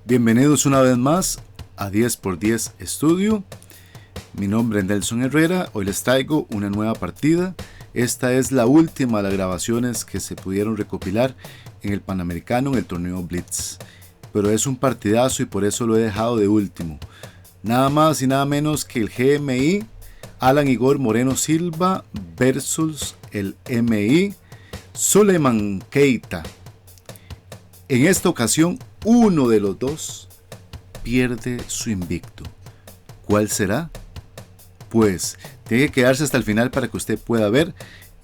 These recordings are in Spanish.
Bienvenidos una vez más a 10x10 Estudio. Mi nombre es Nelson Herrera. Hoy les traigo una nueva partida. Esta es la última de las grabaciones que se pudieron recopilar en el Panamericano en el torneo Blitz. Pero es un partidazo y por eso lo he dejado de último. Nada más y nada menos que el GMI Alan Igor Moreno Silva versus el MI Suleiman Keita. En esta ocasión, uno de los dos pierde su invicto. ¿Cuál será? Pues tiene que quedarse hasta el final para que usted pueda ver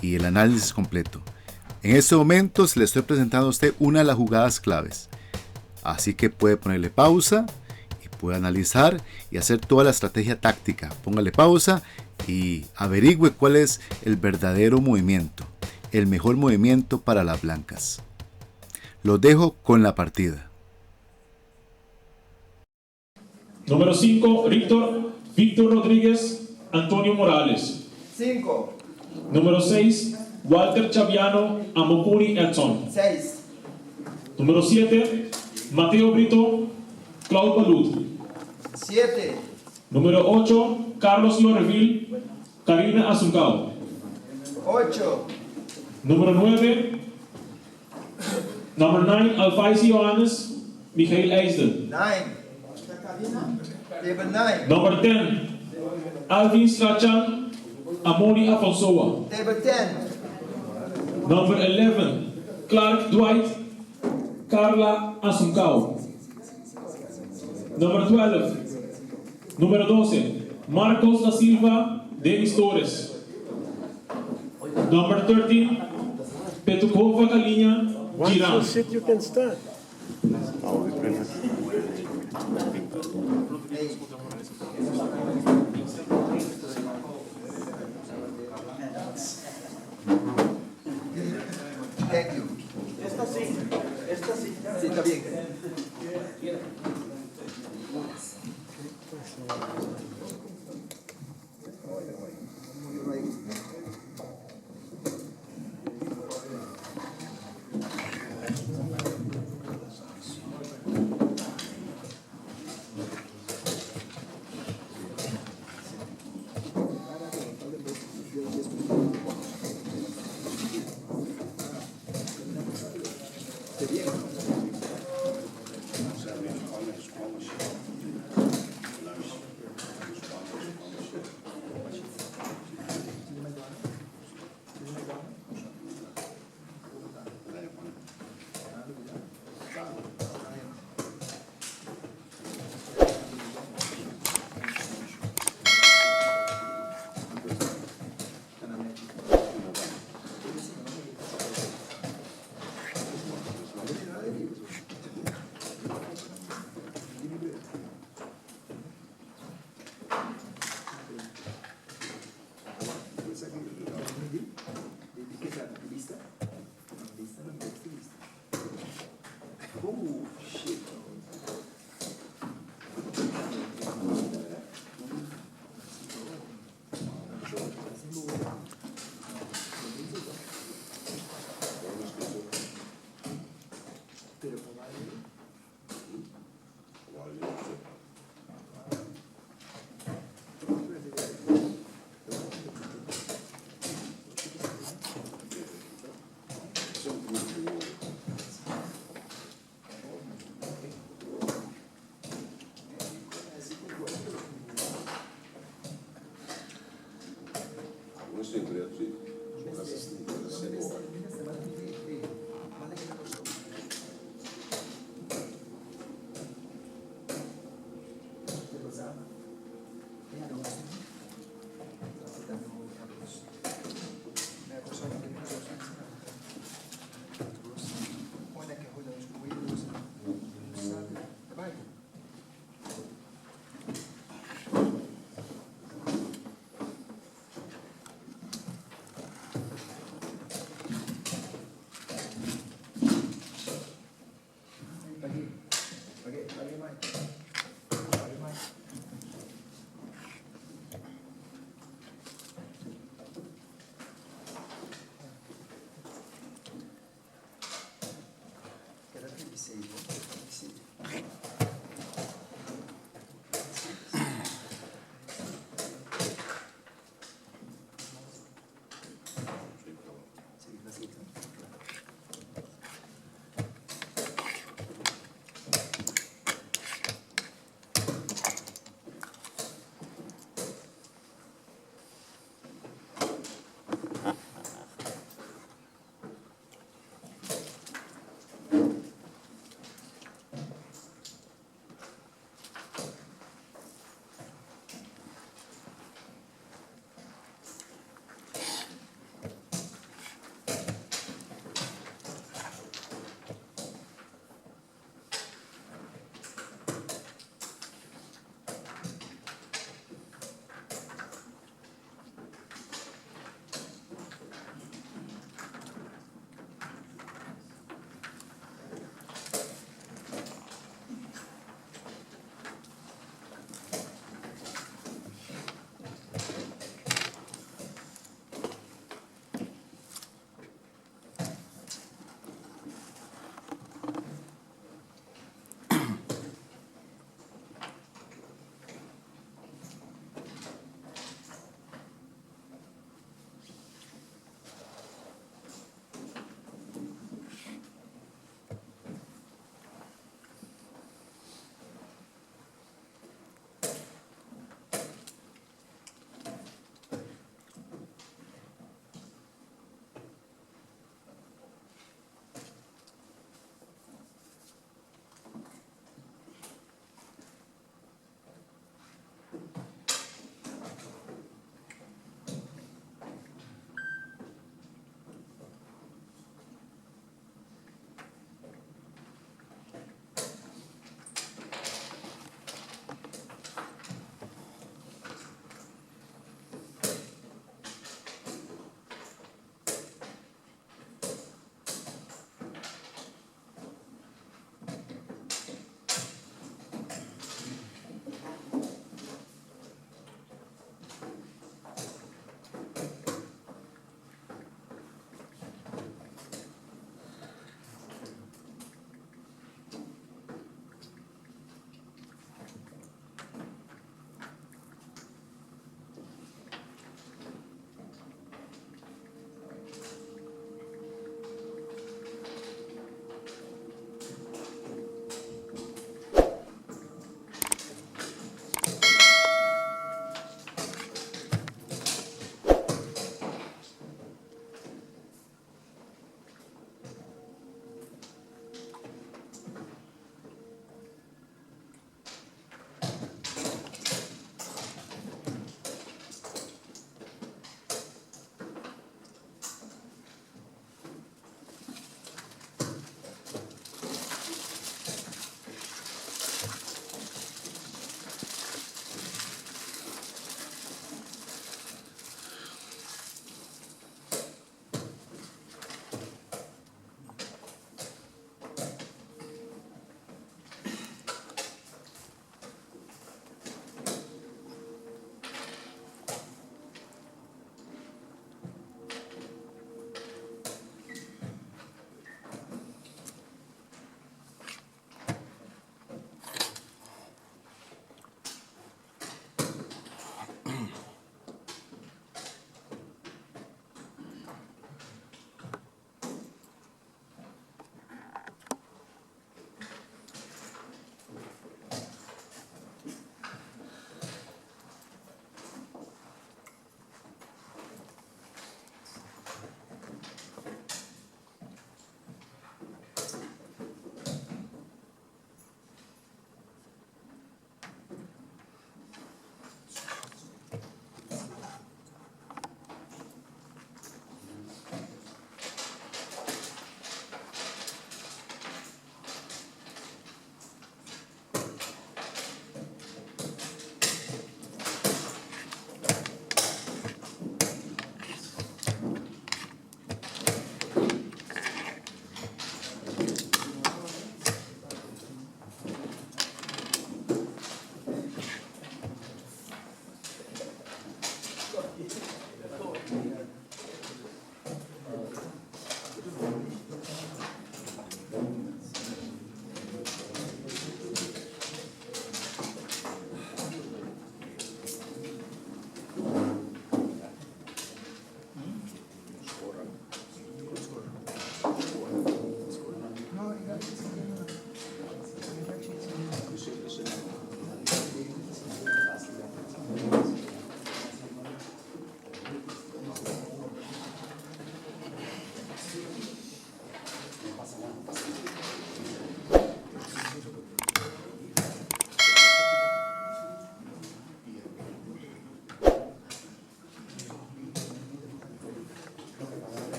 y el análisis completo. En este momento le estoy presentando a usted una de las jugadas claves. Así que puede ponerle pausa y puede analizar y hacer toda la estrategia táctica. Póngale pausa y averigüe cuál es el verdadero movimiento, el mejor movimiento para las blancas. Los dejo con la partida. Número 5, Víctor Rodríguez, Antonio Morales. 5. Número 6, Walter Chaviano, Amokuni Edson. 6. Número 7, Mateo Brito, Claude Balut. 7. Número 8, Carlos Loreville, Karina Azuncao. 8. Número 9, Number 9, Alfaisi Johannes, Michael Eisden. 9. Table 9. Number 10, Alvin Strachan, Amori Afonsoa. Table 10. Number 11, Clark Dwight, Carla Azuncao. Number 12, número 12, Marcos da Silva, Denis Torres. Number 13, Petukova Kalinha, Once you Giran. sit, you can start. Thank you. Esta sí. Sí, está bien.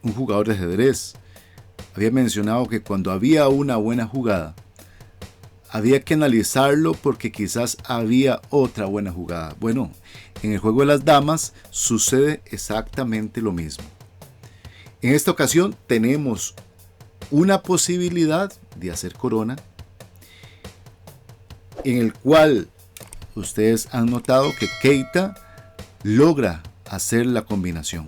Un jugador de ajedrez había mencionado que cuando había una buena jugada, había que analizarlo porque quizás había otra buena jugada. Bueno, en el juego de las damas sucede exactamente lo mismo. En esta ocasión tenemos una posibilidad de hacer corona, en el cual ustedes han notado que Keita logra hacer la combinación.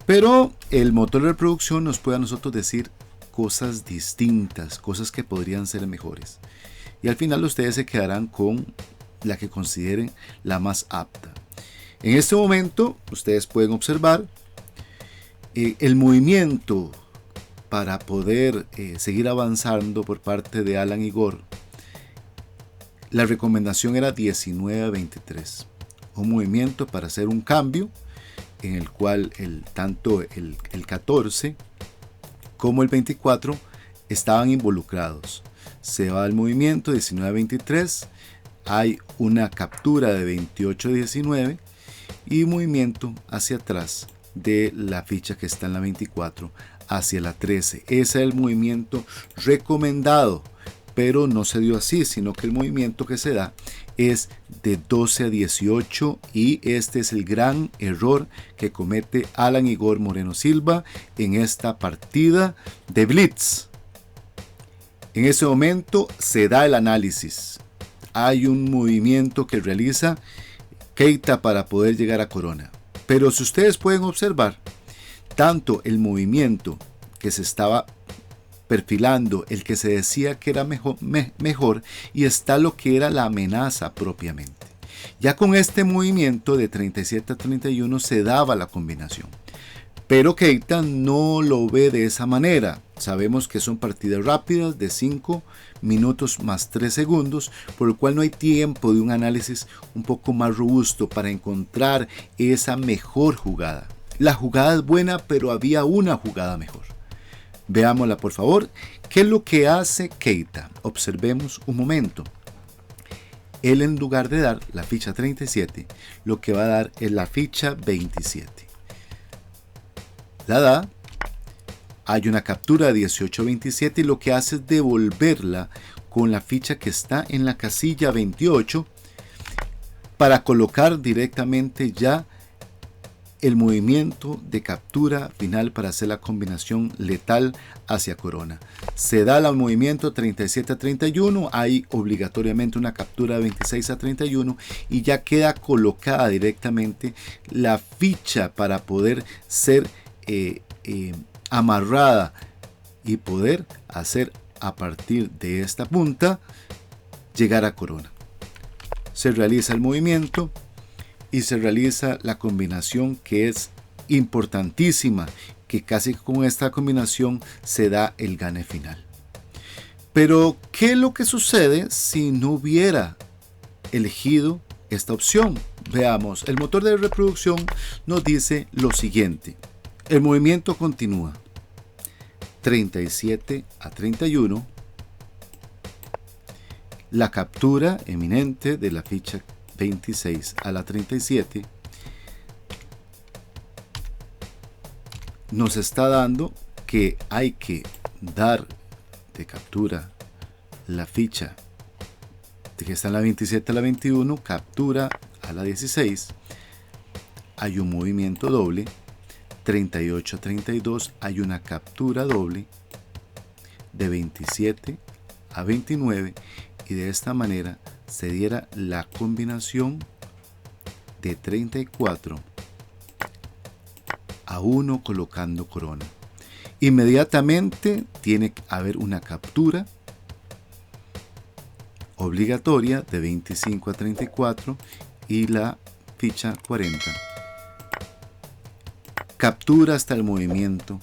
Pero el motor de reproducción nos puede a nosotros decir cosas distintas, cosas que podrían ser mejores. Y al final ustedes se quedarán con la que consideren la más apta. En este momento ustedes pueden observar el movimiento para poder seguir avanzando por parte de Alan y Gore. La recomendación era 19-23. Un movimiento para hacer un cambio en el cual tanto el 14 como el 24 estaban involucrados. Se va al movimiento 19-23, hay una captura de 28-19 y movimiento hacia atrás de la ficha que está en la 24 hacia la 13. Ese es el movimiento recomendado, pero no se dio así, sino que el movimiento que se da es de 12-18 y este es el gran error que comete Alan Igor Moreno Silva en esta partida de Blitz. En ese momento se da el análisis. Hay un movimiento que realiza Keita para poder llegar a corona. Pero si ustedes pueden observar, tanto el movimiento que se estaba perfilando, el que se decía que era mejor, y está lo que era la amenaza propiamente. Ya con este movimiento de 37-31 se daba la combinación. Pero Keita no lo ve de esa manera. Sabemos que son partidas rápidas de 5 minutos más 3 segundos, por lo cual no hay tiempo de un análisis un poco más robusto para encontrar esa mejor jugada. La jugada es buena, pero había una jugada mejor. Veámosla por favor. ¿Qué es lo que hace Keita? Observemos un momento. Él, en lugar de dar la ficha 37, lo que va a dar es la ficha 27. La da, hay una captura de 18-27 y lo que hace es devolverla con la ficha que está en la casilla 28 para colocar directamente ya el movimiento de captura final para hacer la combinación letal hacia corona. Se da el movimiento 37-31, hay obligatoriamente una captura de 26-31 y ya queda colocada directamente la ficha para poder ser amarrada y poder hacer a partir de esta punta llegar a corona. Se realiza el movimiento y se realiza la combinación que es importantísima, que casi con esta combinación se da el gane final. Pero ¿qué es lo que sucede si no hubiera elegido esta opción? Veamos, el motor de reproducción nos dice lo siguiente. El movimiento continúa 37 a 31. La captura eminente de la ficha 26 a la 37 nos está dando que hay que dar de captura la ficha de que está en la 27 a la 21, captura a la 16, hay un movimiento doble, 38 a 32 hay una captura doble, de 27 a 29, y de esta manera se diera la combinación de 34 a 1 colocando corona. Inmediatamente tiene que haber una captura obligatoria de 25 a 34 y la ficha 40. Captura hasta el movimiento,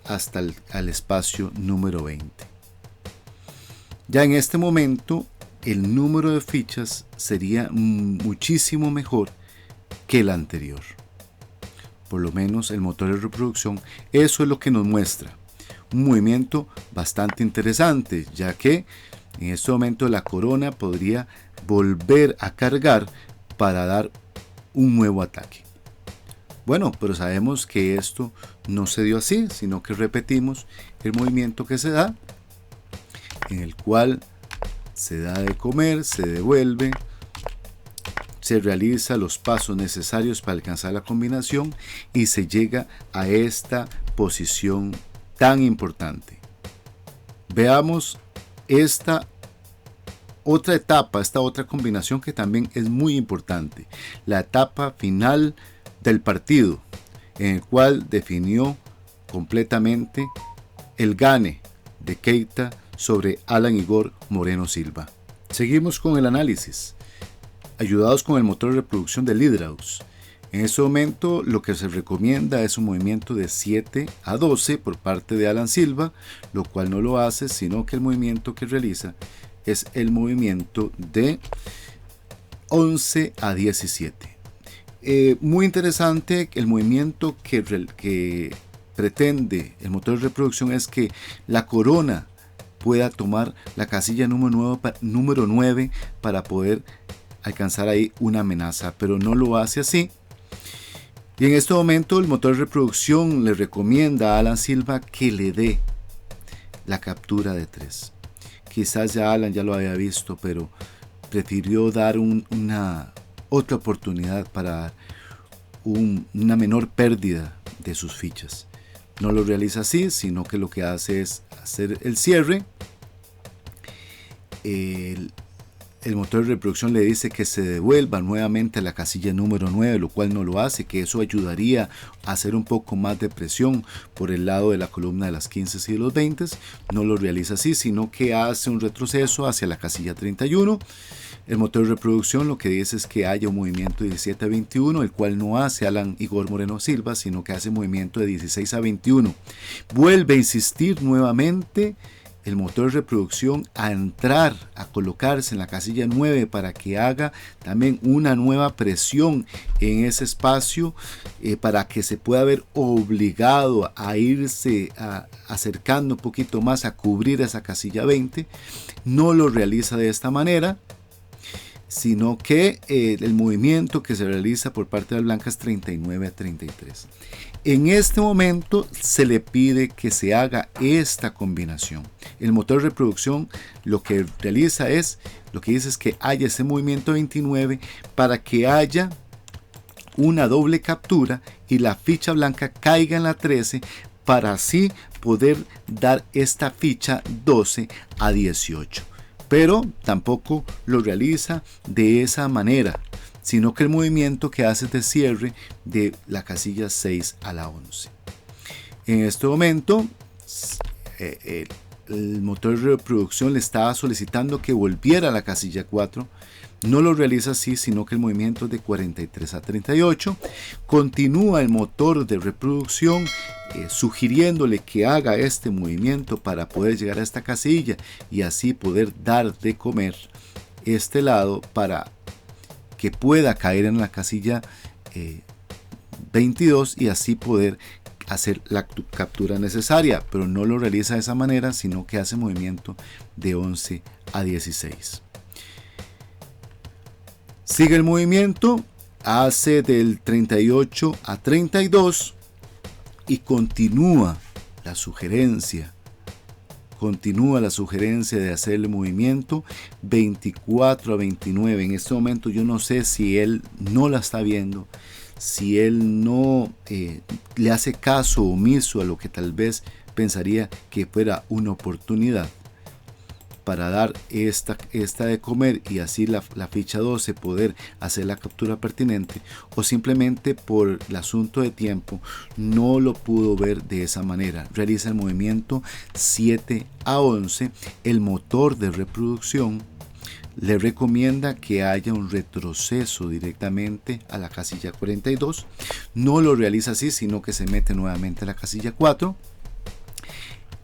hasta el espacio número 20. Ya en este momento el número de fichas sería muchísimo mejor que el anterior. Por lo menos el motor de reproducción, eso es lo que nos muestra. Un movimiento bastante interesante, ya que en este momento la corona podría volver a cargar para dar un nuevo ataque. Bueno, pero sabemos que esto no se dio así, sino que repetimos el movimiento que se da, en el cual se da de comer, se devuelve, se realiza los pasos necesarios para alcanzar la combinación y se llega a esta posición tan importante. Veamos esta otra etapa, esta otra combinación que también es muy importante, la etapa final del partido, en el cual definió completamente el gane de Keita sobre Alan Igor Moreno Silva. Seguimos con el análisis, ayudados con el motor de reproducción de Lidraus. En este momento lo que se recomienda es un movimiento de 7 a 12 por parte de Alan Silva, lo cual no lo hace, sino que el movimiento que realiza es el movimiento de 11 a 17. Muy interesante, el movimiento que pretende el motor de reproducción es que la corona pueda tomar la casilla número 9 para poder alcanzar ahí una amenaza, pero no lo hace así. Y en este momento el motor de reproducción le recomienda a Alan Silva que le dé la captura de 3. Quizás ya Alan ya lo había visto, pero prefirió dar una otra oportunidad para dar una menor pérdida de sus fichas. No lo realiza así, sino que lo que hace es hacer el cierre. El motor de reproducción le dice que se devuelva nuevamente a la casilla número 9, lo cual no lo hace, que eso ayudaría a hacer un poco más de presión por el lado de la columna de las 15 y los 20. No lo realiza así, sino que hace un retroceso hacia la casilla 31. El motor de reproducción lo que dice es que haya un movimiento de 17 a 21, el cual no hace Alan Igor Moreno Silva, sino que hace movimiento de 16 a 21. Vuelve a insistir nuevamente el motor de reproducción a entrar, a colocarse en la casilla 9 para que haga también una nueva presión en ese espacio, para que se pueda ver obligado a irse acercando un poquito más a cubrir esa casilla 20. No lo realiza de esta manera, sino que el movimiento que se realiza por parte de la blanca es 39 a 33. En este momento se le pide que se haga esta combinación. El motor de reproducción lo que realiza es, lo que dice es que haya ese movimiento 29 para que haya una doble captura y la ficha blanca caiga en la 13 para así poder dar esta ficha 12 a 18. Pero tampoco lo realiza de esa manera, sino que el movimiento que hace es de cierre de la casilla 6 a la 11. En este momento, el motor de reproducción le estaba solicitando que volviera a la casilla 4. No lo realiza así, sino que el movimiento es de 43 a 38. Continúa el motor de reproducción sugiriéndole que haga este movimiento para poder llegar a esta casilla y así poder dar de comer este lado para que pueda caer en la casilla 22 y así poder hacer la captura necesaria, pero no lo realiza de esa manera, sino que hace movimiento de 11 a 16. Sigue el movimiento, hace del 38 a 32 y continúa la sugerencia de hacer el movimiento 24 a 29. En este momento yo no sé si él no la está viendo, si él no le hace caso omiso a lo que tal vez pensaría que fuera una oportunidad para dar esta de comer y así la ficha 12 poder hacer la captura pertinente, o simplemente por el asunto de tiempo no lo pudo ver de esa manera. Realiza el movimiento 7 a 11. El motor de reproducción le recomienda que haya un retroceso directamente a la casilla 42. No lo realiza así, sino que se mete nuevamente a la casilla 4.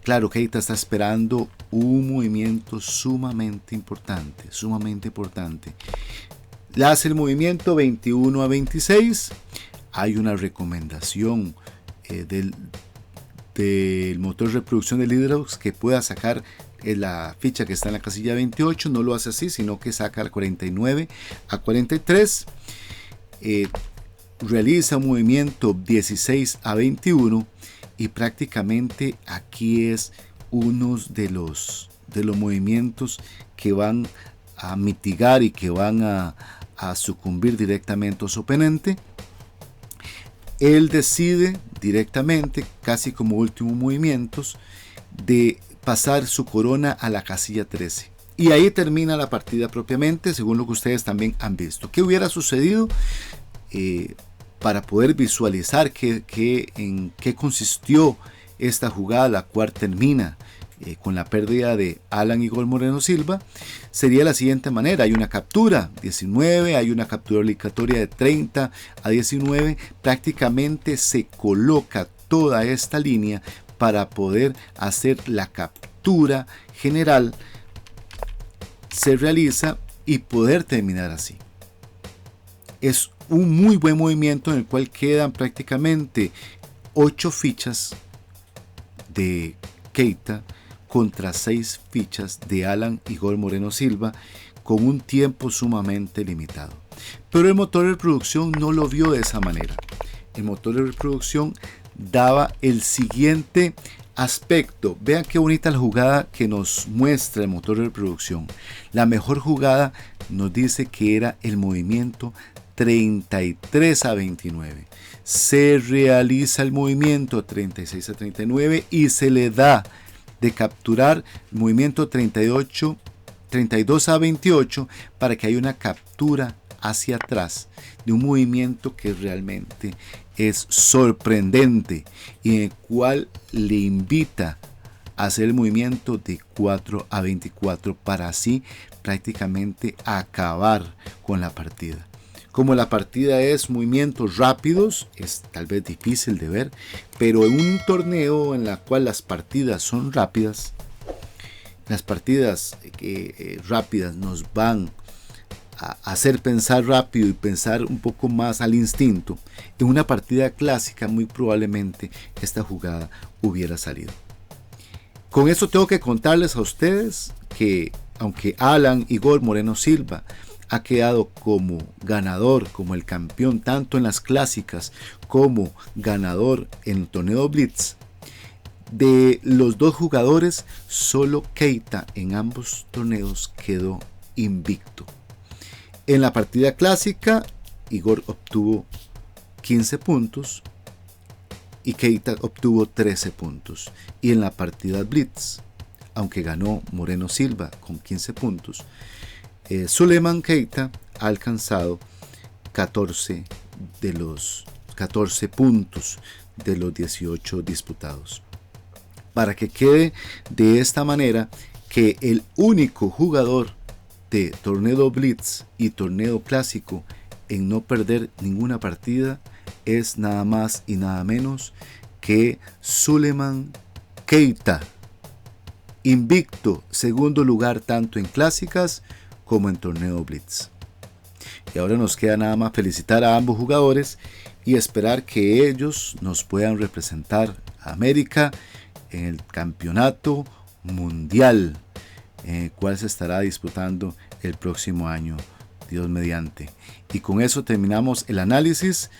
Claro, Keita está esperando un movimiento sumamente importante. Le hace el movimiento 21 a 26. Hay una recomendación del motor de reproducción de Hydrox que pueda sacar la ficha que está en la casilla 28. No lo hace así, sino que saca al 49 a 43. Realiza un movimiento 16 a 21. Y prácticamente aquí es uno de los movimientos que van a mitigar y que van a sucumbir directamente a su oponente. Él decide directamente, casi como últimos movimientos, de pasar su corona a la casilla 13. Y ahí termina la partida propiamente, según lo que ustedes también han visto. ¿Qué hubiera sucedido? Para poder visualizar en qué consistió esta jugada, la cual termina con la pérdida de Alan Igor Moreno Silva, sería la siguiente manera. Hay una captura 19, hay una captura obligatoria de 30 a 19, prácticamente se coloca toda esta línea para poder hacer la captura general, se realiza y poder terminar así. Es un muy buen movimiento en el cual quedan prácticamente 8 fichas de Keita contra 6 fichas de Alan Igor Moreno Silva con un tiempo sumamente limitado. Pero el motor de reproducción no lo vio de esa manera. El motor de reproducción daba el siguiente aspecto. Vean qué bonita la jugada que nos muestra el motor de reproducción. La mejor jugada nos dice que era el movimiento 33 a 29. Se realiza el movimiento 36 a 39 y se le da de capturar el movimiento 32 a 28 para que haya una captura hacia atrás de un movimiento que realmente es sorprendente y en el cual le invita a hacer el movimiento de 4 a 24 para así prácticamente acabar con la partida. Como la partida es movimientos rápidos, es tal vez difícil de ver, pero en un torneo en la cual las partidas son rápidas, las partidas rápidas nos van a hacer pensar rápido y pensar un poco más al instinto. En una partida clásica muy probablemente esta jugada hubiera salido. Con eso tengo que contarles a ustedes que aunque Alan Igor Moreno Silva ha quedado como ganador, como el campeón tanto en las clásicas como ganador en el torneo Blitz, de los dos jugadores solo Keita en ambos torneos quedó invicto. En la partida clásica Igor obtuvo 15 puntos y Keita obtuvo 13 puntos, y en la partida Blitz, aunque ganó Moreno Silva con 15 puntos, Suleiman Keita ha alcanzado 14 puntos de los 18 disputados. Para que quede de esta manera que el único jugador de torneo Blitz y torneo clásico en no perder ninguna partida es nada más y nada menos que Suleiman Keita, invicto, segundo lugar tanto en clásicas como en torneo Blitz. Y ahora nos queda nada más felicitar a ambos jugadores, y esperar que ellos nos puedan representar a América en el campeonato mundial, cual se estará disputando el próximo año, Dios mediante. Y con eso terminamos el análisis,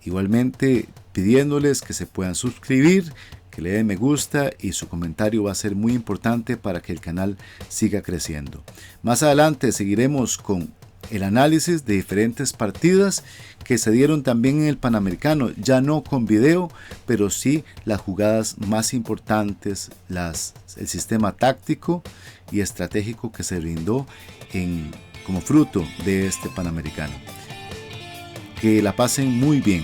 igualmente pidiéndoles que se puedan suscribir, que le den me gusta, y su comentario va a ser muy importante para que el canal siga creciendo. Más adelante seguiremos con el análisis de diferentes partidas que se dieron también en el Panamericano, ya no con video, pero sí las jugadas más importantes, el sistema táctico y estratégico que se brindó como fruto de este Panamericano. Que la pasen muy bien.